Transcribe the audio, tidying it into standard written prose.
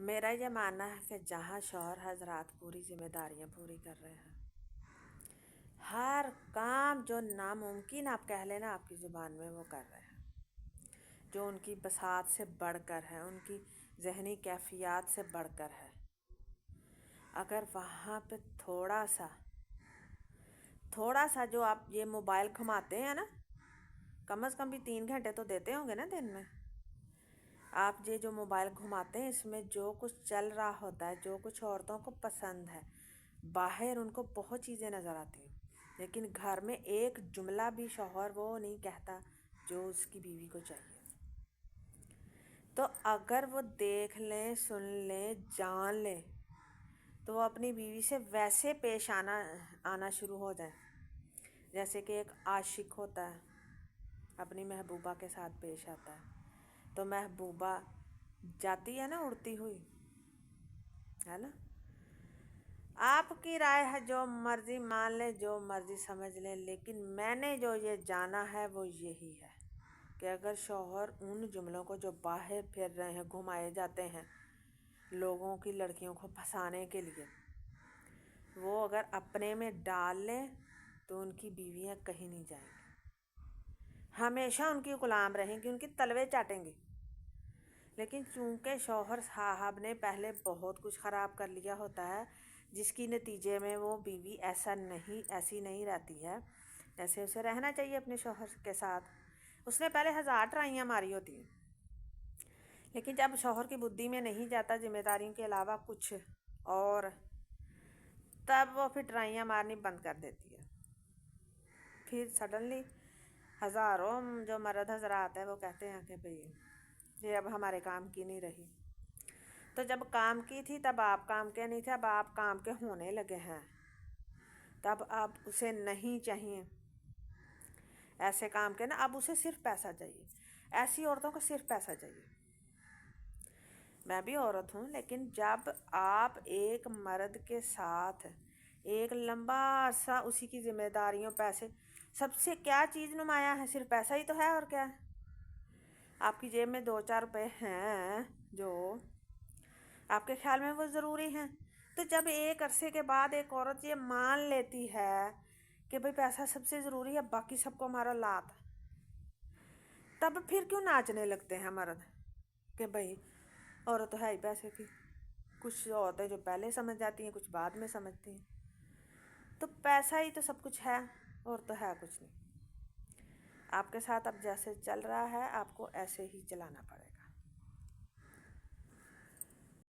میرا یہ ماننا ہے کہ جہاں شوہر حضرات پوری ذمہ داریاں پوری کر رہے ہیں، ہر کام جو ناممکن آپ کہہ لینا آپ کی زبان میں وہ کر رہے ہیں، جو ان کی بساط سے بڑھ کر ہے، ان کی ذہنی کیفیات سے بڑھ کر ہے، اگر وہاں پہ تھوڑا سا جو آپ یہ موبائل گھماتے ہیں نا، کم از کم بھی 3 گھنٹے تو دیتے ہوں گے نا دن میں، آپ یہ جو موبائل گھماتے ہیں اس میں جو کچھ چل رہا ہوتا ہے، جو کچھ عورتوں کو پسند ہے، باہر ان کو بہت چیزیں نظر آتی ہیں، لیکن گھر میں ایک جملہ بھی شوہر وہ نہیں کہتا جو اس کی بیوی کو چاہیے۔ تو اگر وہ دیکھ لیں، سن لیں، جان لیں تو وہ اپنی بیوی سے ویسے پیش آنا شروع ہو جائیں جیسے کہ ایک عاشق ہوتا ہے اپنی محبوبہ کے ساتھ پیش آتا ہے، تو محبوبہ جاتی ہے نا اڑتی ہوئی، ہے نا۔ آپ کی رائے ہے، جو مرضی مان لیں، جو مرضی سمجھ لیں، لیکن میں نے جو یہ جانا ہے وہ یہی ہے کہ اگر شوہر ان جملوں کو جو باہر پھر رہے ہیں، گھمائے جاتے ہیں لوگوں کی لڑکیوں کو پھنسانے کے لیے، وہ اگر اپنے میں ڈال لیں تو ان کی بیویاں کہیں نہیں جائیں گی، ہمیشہ ان کی غلام رہیں گی، ان کی تلوے چاٹیں گی۔ لیکن چونکہ شوہر صاحب نے پہلے بہت کچھ خراب کر لیا ہوتا ہے، جس کی نتیجے میں وہ بیوی ایسی نہیں رہتی ہے جیسے اسے رہنا چاہیے اپنے شوہر کے ساتھ، اس نے پہلے 1000 ٹرائیاں ماری ہوتی ہیں، لیکن جب شوہر کی بدھی میں نہیں جاتا ذمہ داریوں کے علاوہ کچھ اور، تب وہ پھر ٹرائیاں مارنی بند کر دیتی ہے۔ پھر سڈنلی ہزاروں جو مرد حضرات ہیں وہ کہتے ہیں کہ بھئی یہ اب ہمارے کام کی نہیں رہی۔ تو جب کام کی تھی تب آپ کام کے نہیں تھے، اب آپ کام کے ہونے لگے ہیں، تب اب اسے نہیں چاہیے ایسے کام کے نا، اب اسے صرف پیسہ چاہیے۔ ایسی عورتوں کو صرف پیسہ چاہیے۔ میں بھی عورت ہوں، لیکن جب آپ ایک مرد کے ساتھ ایک لمبا عرصہ اسی کی ذمہ داریوں، پیسے، سب سے کیا چیز نمایاں ہے؟ صرف پیسہ ہی تو ہے، اور کیا ہے؟ آپ کی جیب میں 2-4 روپے ہیں جو آپ کے خیال میں وہ ضروری ہیں، تو جب ایک عرصے کے بعد ایک عورت یہ مان لیتی ہے کہ بھئی پیسہ سب سے ضروری ہے، باقی سب کو ہمارا لات، تب پھر کیوں ناچنے لگتے ہیں مرد کہ بھئی عورت تو ہے ہی پیسے کی؟ کچھ عورتیں جو پہلے سمجھ جاتی ہیں، کچھ بعد میں سمجھتی ہیں، تو پیسہ ہی تو سب کچھ ہے، اور تو ہے کچھ نہیں۔ آپ کے ساتھ اب جیسے چل رہا ہے آپ کو ایسے ہی چلانا پڑے گا۔